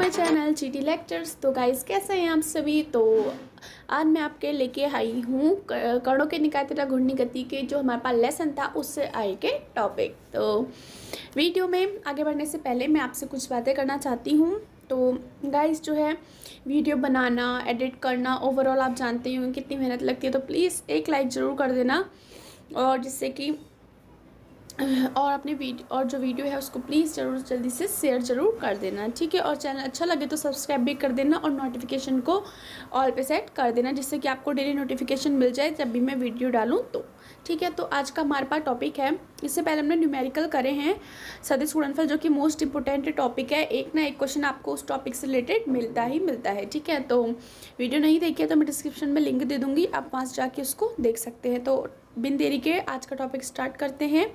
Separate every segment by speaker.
Speaker 1: My channel GT lectures. तो guys कैसे हैं आप सभी। तो आज मैं आपके लेके आई हूँ कणों के निकाय तथा घूर्णी गति के जो हमारे पास लेसन था उससे आए के टॉपिक। तो वीडियो में आगे बढ़ने से पहले मैं आपसे कुछ बातें करना चाहती हूँ। तो गाइस जो है वीडियो बनाना, एडिट करना, ओवरऑल आप जानते हो कितनी मेहनत लगती है। तो प्लीज़ एक लाइक ज़रूर कर देना और जिससे कि और अपने वीडियो और जो वीडियो है उसको प्लीज़ ज़रूर जल्दी से शेयर ज़रूर कर देना, ठीक है। और चैनल अच्छा लगे तो सब्सक्राइब भी कर देना और नोटिफिकेशन को ऑल पे सेट कर देना जिससे कि आपको डेली नोटिफिकेशन मिल जाए जब भी मैं वीडियो डालूँ तो, ठीक है। तो आज का हमारे पास टॉपिक है, इससे पहले हमने न्यूमेरिकल करे हैं सदिश गुणनफल जो कि मोस्ट इंपॉर्टेंट टॉपिक है। एक ना एक क्वेश्चन आपको उस टॉपिक से रिलेटेड मिलता ही मिलता है, ठीक है। तो वीडियो नहीं देखी है तो मैं डिस्क्रिप्शन में लिंक दे दूँगी, आप वहाँ से जाके उसको देख सकते हैं। तो बिन देरी के आज का टॉपिक स्टार्ट करते हैं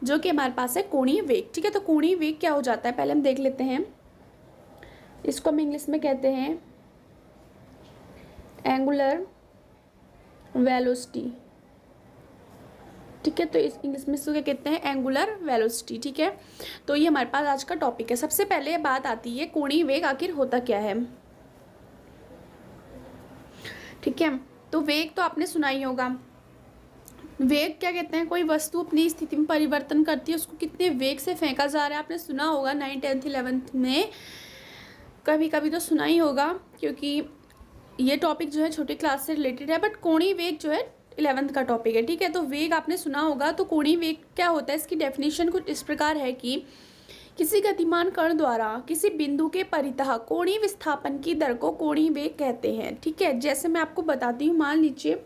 Speaker 1: जो कि हमारे पास है कोणीय वेग, ठीक है। तो कोणीय वेग क्या हो जाता है पहले हम देख लेते हैं। इसको हम इंग्लिश में कहते हैं एंगुलर वेलोसिटी, ठीक है। तो इस इंग्लिश में इसको क्या कहते हैं, एंगुलर वेलोसिटी, ठीक है। तो ये हमारे पास आज का टॉपिक है। सबसे पहले बात आती है कोणीय वेग आखिर होता क्या है, ठीक है। तो वेग तो आपने सुना ही होगा। वेग क्या कहते हैं, कोई वस्तु अपनी स्थिति में परिवर्तन करती है, उसको कितने वेग से फेंका जा रहा है। आपने सुना होगा 9th 10th 11th में, कभी कभी तो सुना ही होगा क्योंकि ये टॉपिक जो है छोटी क्लास से रिलेटेड है। बट कोणीय वेग जो है 11th का टॉपिक है, ठीक है। तो वेग आपने सुना होगा। तो कोणीय वेग क्या होता है, इसकी डेफिनेशन कुछ इस प्रकार है कि किसी गतिमान कण द्वारा किसी बिंदु के परितः कोणीय विस्थापन की दर को कोणीय वेग कहते हैं, ठीक है। जैसे मैं आपको बताती हूँ, मान लीजिए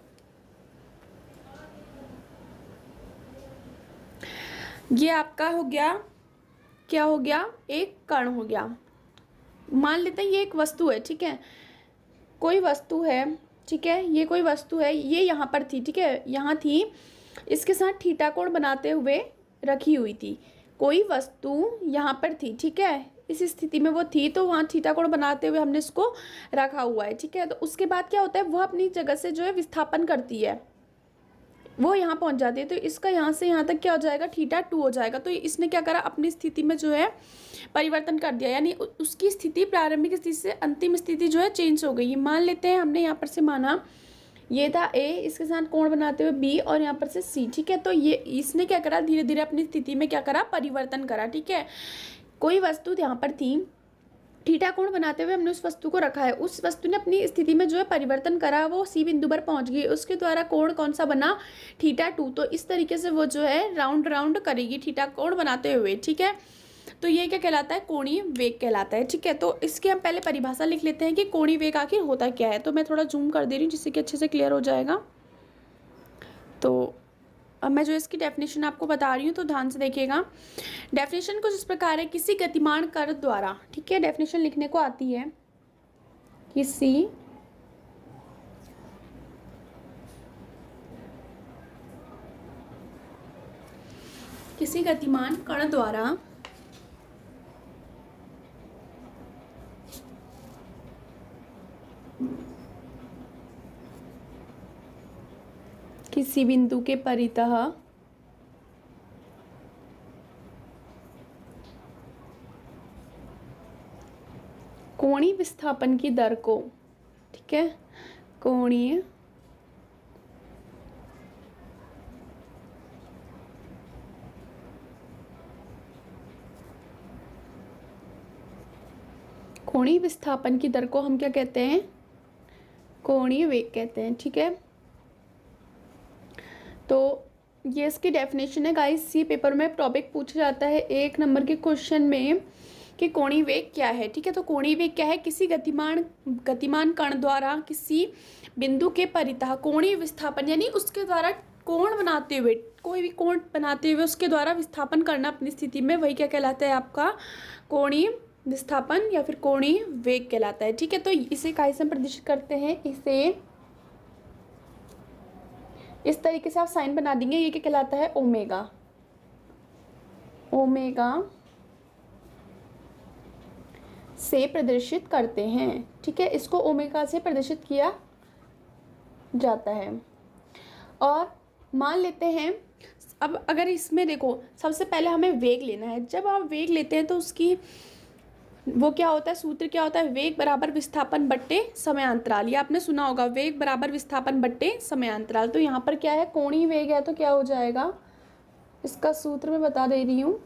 Speaker 1: ये आपका हो गया, क्या हो गया, एक कण हो गया। मान लेते हैं ये एक वस्तु है, ठीक है। कोई वस्तु है, ठीक है, ये कोई वस्तु है, ये यहाँ पर थी, ठीक है, यहाँ थी, इसके साथ थीटा कोण बनाते हुए रखी हुई थी। कोई वस्तु यहाँ पर थी, ठीक है, इस स्थिति में वो थी, तो वहाँ थीटा कोण बनाते हुए हमने इसको रखा हुआ है, ठीक है। तो उसके बाद क्या होता है, वह अपनी जगह से जो है विस्थापन करती है, वो यहाँ पहुँच जाती है। तो इसका यहाँ से यहाँ तक क्या हो जाएगा, θ2 हो जाएगा। तो इसने क्या करा, अपनी स्थिति में जो है परिवर्तन कर दिया, यानी उसकी स्थिति प्रारंभिक स्थिति से अंतिम स्थिति जो है चेंज हो गई। मान लेते हैं हमने यहाँ पर से माना ये था A, इसके साथ कोण बनाते हुए B और यहाँ पर से C, ठीक है। तो ये इसने क्या करा, धीरे धीरे अपनी स्थिति में क्या करा, परिवर्तन करा, ठीक है। कोई वस्तु यहाँ पर थी, थीटा कोण बनाते हुए हमने उस वस्तु को रखा है, उस वस्तु ने अपनी स्थिति में जो है परिवर्तन करा, वो सी बिंदु पर पहुंच गई, उसके द्वारा कोण कौन सा बना, θ2। तो इस तरीके से वो जो है राउंड राउंड करेगी थीटा कोण बनाते हुए, ठीक है। तो ये क्या कहलाता है, कोणीय वेग कहलाता है, ठीक है। तो इसकी हम पहले परिभाषा लिख लेते हैं कि कोणीय वेग आखिर होता क्या है। तो मैं थोड़ा जूम कर दे रही हूँ जिससे कि अच्छे से क्लियर हो जाएगा। तो अब मैं जो इसकी डेफिनेशन आपको बता रही हूँ तो ध्यान से देखिएगा। डेफिनेशन कुछ इस प्रकार है, किसी गतिमान कण द्वारा, ठीक है, डेफिनेशन लिखने को आती है, किसी गतिमान कण द्वारा किसी बिंदु के परितः कोणीय विस्थापन की दर को, ठीक है, कोणीय विस्थापन की दर को हम क्या कहते हैं, कोणीय वेग कहते हैं, ठीक है। तो ये इसकी डेफिनेशन है गाइस। सी पेपर में टॉपिक पूछा जाता है 1 नंबर के क्वेश्चन में कि कोणीय वेग क्या है, ठीक है। तो कोणीय वेग क्या है, किसी गतिमान कण द्वारा किसी बिंदु के परितः कोणीय विस्थापन, यानी उसके द्वारा कोण बनाते हुए, कोई भी कोण बनाते हुए उसके द्वारा विस्थापन करना अपनी स्थिति में, वही क्या कहलाता है, आपका कोणीय विस्थापन या फिर कोणीय वेग कहलाता है, ठीक है। तो इसे कैसे प्रदर्शित करते हैं, इसे इस तरीके से आप साइन बना देंगे, ये क्या कहलाता है, ओमेगा। ओमेगा से प्रदर्शित करते हैं, ठीक है, इसको ओमेगा से प्रदर्शित किया जाता है। और मान लेते हैं, अब अगर इसमें देखो, सबसे पहले हमें वेग लेना है। जब आप वेग लेते हैं तो उसकी वो क्या होता है, सूत्र क्या होता है, वेग बराबर विस्थापन बट्टे समयांतराल। ये आपने सुना होगा, वेग बराबर विस्थापन बट्टे समयांतराल। तो यहाँ पर क्या है, कोणीय वेग है तो क्या हो जाएगा, इसका सूत्र मैं बता दे रही हूँ,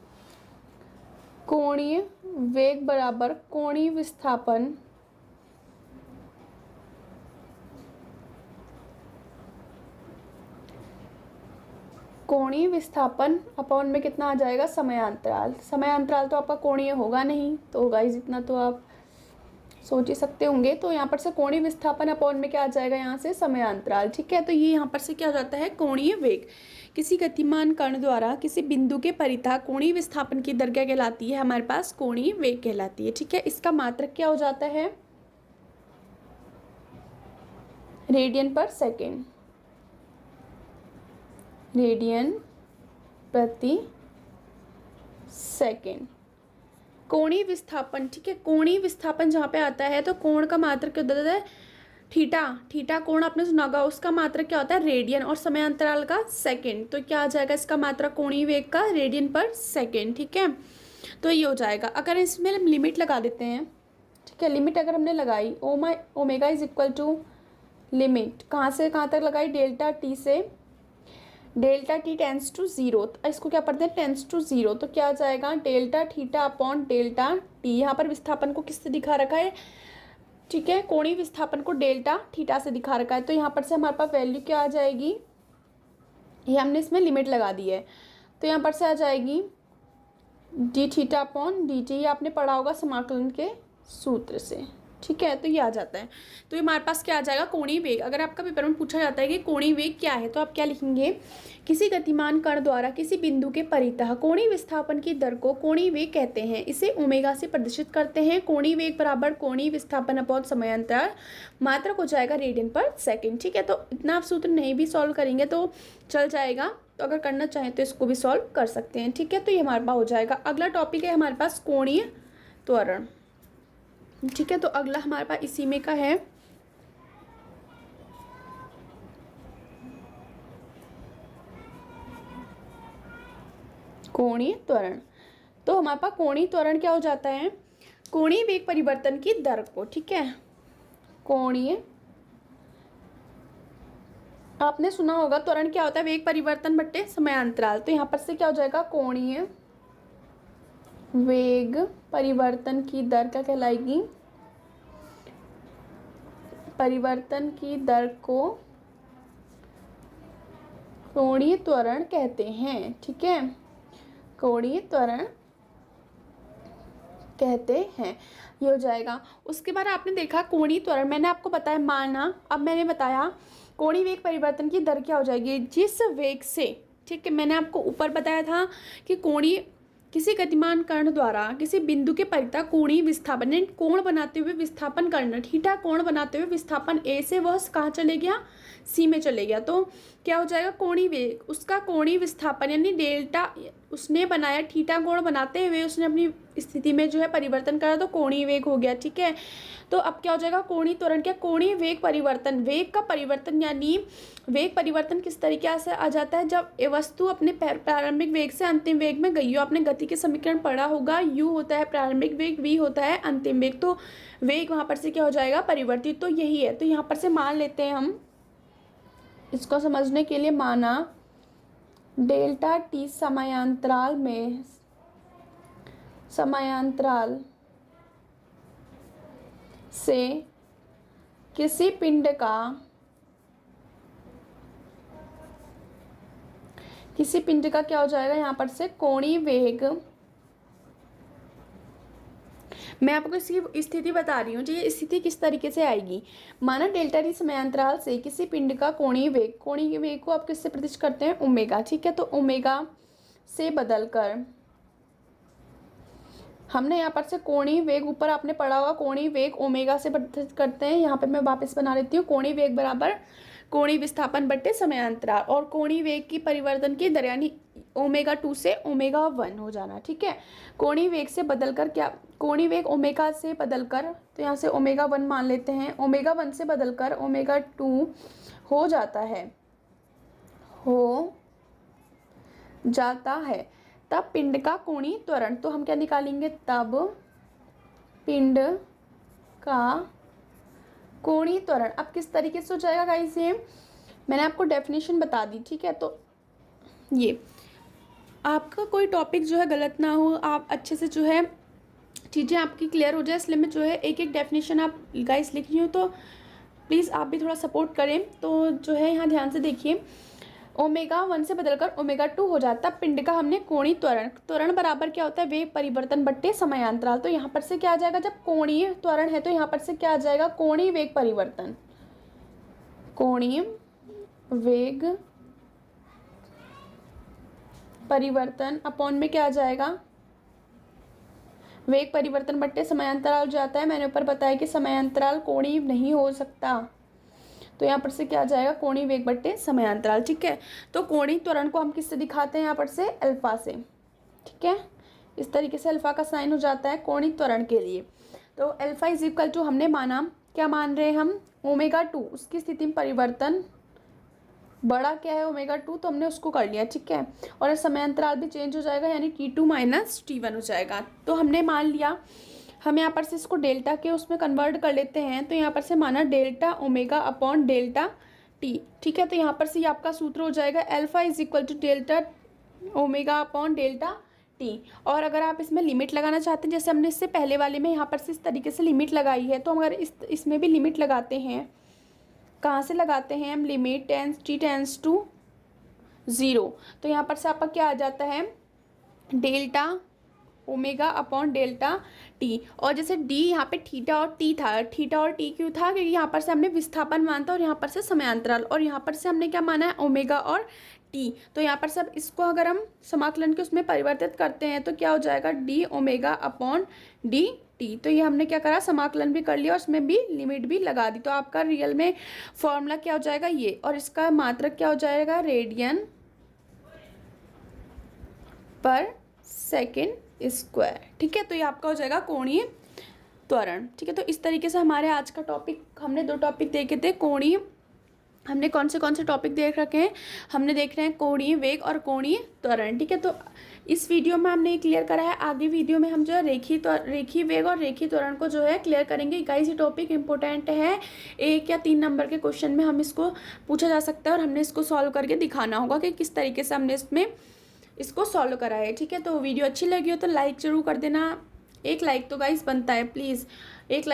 Speaker 1: कोणीय वेग बराबर कोणीय विस्थापन अपॉन में कितना आ जाएगा, समयांतराल। समयांतराल तो आपका कोणीय होगा नहीं, तो गाइस इतना तो आप सोच ही सकते होंगे। तो यहाँ पर से कोणीय विस्थापन अपॉन में क्या आ जाएगा, यहाँ से समयांतराल। ठीक है, तो ये यहाँ पर से क्या हो जाता है, कोणीय वेग। किसी गतिमान कण द्वारा किसी बिंदु के परितः कोणीय विस्थापन की दर क्या कहलाती है, हमारे पास कोणीय वेग कहलाती है। ठीक है, इसका मात्रक क्या हो जाता है, रेडियन पर सेकेंड, रेडियन प्रति सेकेंड। कोणीय विस्थापन, ठीक है, कोणीय विस्थापन जहाँ पे आता है तो कोण का मात्रक क्या होता है, थीटा। थीटा कोण आपने सुना होगा, उसका मात्रक क्या होता है, रेडियन, और समयांतराल का सेकेंड। तो क्या आ जाएगा इसका मात्रक कोणीय वेग का, रेडियन पर सेकेंड। ठीक है, तो ये हो जाएगा। अगर इसमें हम लिमिट लगा देते हैं, ठीक है, लिमिट अगर हमने लगाई, omega is equal to limit कहाँ से कहाँ तक लगाई, delta T to delta T tends to zero, इसको क्या पढ़ते हैं, टेंस टू जीरो। तो क्या आ जाएगा, delta theta upon delta T. यहाँ पर विस्थापन को किससे दिखा रखा है, ठीक है, कोणीय विस्थापन को डेल्टा थीटा से दिखा रखा है। तो यहाँ पर से हमारे पास वैल्यू क्या आ जाएगी, ये हमने इसमें लिमिट लगा दी है, तो यहाँ पर से आ जाएगी D theta upon D T. ये आपने पढ़ा होगा समाकलन के सूत्र से। ठीक है, तो ये आ जाता है। तो ये हमारे पास क्या आ जाएगा, कोणीय वेग। अगर आपका पेपर में पूछा जाता है कि कोणीय वेग क्या है, तो आप क्या लिखेंगे, किसी गतिमान कण द्वारा किसी बिंदु के परितः कोणीय विस्थापन की दर को कोणीय वेग कहते हैं। इसे ओमेगा से प्रदर्शित करते हैं। कोणीय वेग बराबर कोणीय विस्थापन अपॉन समयांतराल, मात्रक हो जाएगा रेडियन पर सेकेंड। ठीक है, तो इतना आप सूत्र नहीं भी सॉल्व करेंगे तो चल जाएगा, तो अगर करना चाहें तो इसको भी सॉल्व कर सकते हैं। ठीक है, तो ये हमारे पास हो जाएगा। अगला टॉपिक है हमारे पास कोणीय त्वरण। ठीक है, तो अगला हमारे पास इसी में का है कोणीय त्वरण। तो हमारे पास कोणीय त्वरण क्या हो जाता है, कोणीय वेग परिवर्तन की दर को, ठीक है, कोणीय, आपने सुना होगा त्वरण क्या होता है, वेग परिवर्तन बट्टे समयांतराल। तो यहाँ पर से क्या हो जाएगा, कोणीय वेग परिवर्तन की दर क्या कहलाएगी, परिवर्तन की दर को कोणीय त्वरण कहते हैं। ठीक है, कोणीय त्वरण कहते हैं, ये हो जाएगा। उसके बाद आपने देखा कोणीय त्वरण, मैंने आपको बताया माना, अब मैंने बताया कोणीय वेग परिवर्तन की दर क्या हो जाएगी, जिस वेग से, ठीक है, मैंने आपको ऊपर बताया था कि कोणीय किसी गतिमान कण द्वारा किसी बिंदु के परितः कोणीय विस्थापन, कोण बनाते हुए विस्थापन करना, थीटा कोण बनाते हुए विस्थापन ए से वह कहाँ चले गया, सी में चले गया। तो क्या हो जाएगा, कोणीय वेग, उसका कोणीय विस्थापन यानी डेल्टा, उसने बनाया थीटा कोण बनाते हुए उसने अपनी स्थिति में जो है परिवर्तन करा, तो कोणीय वेग हो गया। ठीक है, तो अब क्या हो जाएगा, कोणीय त्वरण क्या, कोणीय वेग परिवर्तन, वेग का परिवर्तन, यानी वेग परिवर्तन किस तरीके से आ जाता है, जब ये वस्तु अपने प्रारंभिक वेग से अंतिम वेग में गई हो। आपने गति के समीकरण पढ़ा होगा, u होता है प्रारंभिक वेग, v होता है अंतिम वेग, तो वेग वहाँ पर से क्या हो जाएगा, परिवर्तित। तो यही है, तो यहाँ पर से मान लेते हैं हम, इसको समझने के लिए माना डेल्टा टी समयांतराल में, समयांतराल से किसी पिंड का क्या हो जाएगा, यहाँ पर से कोणीय वेग, मैं आपको इसकी स्थिति बता रही हूँ जी, ये स्थिति किस तरीके से आएगी। माना डेल्टा टी समयांतराल से किसी पिंड का कोणीय वेग, कोणीय वेग को आप किससे प्रतिष्ठित करते हैं, ओमेगा। ठीक है, तो ओमेगा से बदलकर हमने यहाँ पर से कोणीय वेग, ऊपर आपने पढ़ा होगा कोणीय वेग ओमेगा से प्रतिष्ठित करते हैं। यहाँ पे मैं वापस बना लेती हूँ, कोणीय वेग बराबर कोणीय विस्थापन बट्टे समयांतराल, और कोणीय वेग की परिवर्तन की दर यानी ओमेगा 2 से ओमेगा 1 हो जाना। ठीक है, कोणीय वेग से बदलकर क्या, कोणीय वेग ओमेगा से बदलकर, तो यहाँ से ओमेगा 1 मान लेते हैं, ओमेगा 1 से बदलकर ओमेगा 2 हो जाता है, हो जाता है, तब पिंड का कोणीय त्वरण, तो हम क्या निकालेंगे, तब पिंड का कोणीय त्वरण। अब किस तरीके से हो जाएगा गाइस, ये मैंने आपको डेफिनेशन बता दी, ठीक है। तो ये आपका कोई टॉपिक जो है गलत ना हो, आप अच्छे से जो है चीज़ें आपकी क्लियर हो जाए, इसलिए मैं जो है एक एक डेफिनेशन आप गाइस लिख रही हूँ, तो प्लीज़ आप भी थोड़ा सपोर्ट करें। तो जो है यहाँ ध्यान से देखिए, ओमेगा 1 से बदलकर ओमेगा 2 हो जाता पिंड का हमने कोणीय त्वरण। त्वरण बराबर क्या होता है, वेग परिवर्तन बट्टे समयांतराल। तो यहाँ पर से क्या आ जाएगा, जब कोणीय त्वरण है तो यहाँ पर से क्या आ जाएगा, कोणीय वेग परिवर्तन, कोणीय वेग परिवर्तन अपॉन में क्या आ जाएगा, वेग परिवर्तन बट्टे समयांतराल हो जाता है। मैंने ऊपर बताया कि समयांतराल कोणीय नहीं हो सकता, तो यहाँ पर से क्या आ जाएगा, कोणीय वेग बट्टे समयांतराल, ठीक है। तो कोणीय त्वरण को हम किससे दिखाते हैं, यहाँ पर से अल्फा से, ठीक है। इस तरीके से अल्फा का साइन हो जाता है कोणीय त्वरण के लिए। तो अल्फा इज इक्वल टू हमने माना, क्या मान रहे हैं हम, ओमेगा 2, उसकी स्थिति में परिवर्तन बड़ा क्या है ओमेगा 2, तो हमने उसको कर लिया, ठीक है। और समयांतराल भी चेंज हो जाएगा, यानी T2 माइनस T1 हो जाएगा। तो हमने मान लिया, हम यहाँ पर से इसको डेल्टा के उसमें कन्वर्ट कर लेते हैं, तो यहाँ पर से माना delta omega upon delta T, ठीक है। तो यहाँ पर से ये आपका सूत्र हो जाएगा alpha is equal to delta omega upon delta T. और अगर आप इसमें लिमिट लगाना चाहते हैं, जैसे हमने इससे पहले वाले में यहाँ पर से इस तरीके से लिमिट लगाई है, तो अगर इसमें भी लिमिट लगाते हैं, कहाँ से लगाते हैं हम, लिमिट टी टेंस टू 0, तो यहाँ पर से आपका क्या आ जाता है, delta omega upon delta T. और जैसे डी यहाँ पे थीटा और टी था, थीटा और टी क्यों था, क्योंकि यहाँ पर से हमने विस्थापन माना था और यहाँ पर से समयांतराल, और यहाँ पर से हमने क्या माना है, ओमेगा और टी। तो यहाँ पर सब इसको अगर हम समाकलन के उसमें परिवर्तित करते हैं तो क्या हो जाएगा, D omega upon D T. तो ये हमने क्या करा, समाकलन भी कर लिया और उसमें भी लिमिट भी लगा दी। तो आपका रियल में फॉर्मूला क्या हो जाएगा ये, और इसका मात्रक क्या हो जाएगा, रेडियन पर सेकेंड स्क्वायर, ठीक है। तो ये आपका हो जाएगा कोणीय त्वरण, ठीक है। तो इस तरीके से हमारे आज का टॉपिक, हमने 2 टॉपिक देखे थे। कोणीय, हमने कौन से टॉपिक देख रखे हैं, हमने देख रहे हैं कोणीय वेग और कोणीय त्वरण, ठीक है। तो इस वीडियो में हमने क्लियर करा है, आगे वीडियो में हम जो है रेखीय वेग और रेखीय त्वरण को जो है क्लियर करेंगे। गाइस ये टॉपिक इंपॉर्टेंट है, 1 या 3 नंबर के क्वेश्चन में हम इसको पूछा जा सकता है और हमने इसको सॉल्व करके दिखाना होगा कि किस तरीके से हमने इसको सॉल्व करा है, ठीक है। तो वीडियो अच्छी लगी हो तो लाइक जरूर कर देना, एक लाइक तो गाइस बनता है, प्लीज़ एक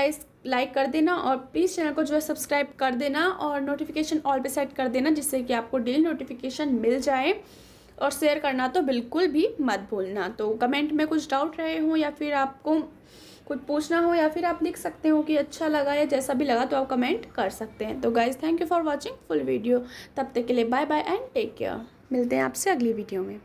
Speaker 1: लाइक कर देना, और प्लीज़ चैनल को जो है सब्सक्राइब कर देना और नोटिफिकेशन ऑल पे सेट कर देना, जिससे कि आपको डेली नोटिफिकेशन मिल जाए। और शेयर करना तो बिल्कुल भी मत भूलना। तो कमेंट में कुछ डाउट रहे हो या फिर आपको कुछ पूछना हो, या फिर आप लिख सकते हो कि अच्छा लगा या जैसा भी लगा, तो आप कमेंट कर सकते हैं। तो guys thank you for watching full video, तब तक के लिए bye bye and take care. मिलते हैं आपसे अगली वीडियो में।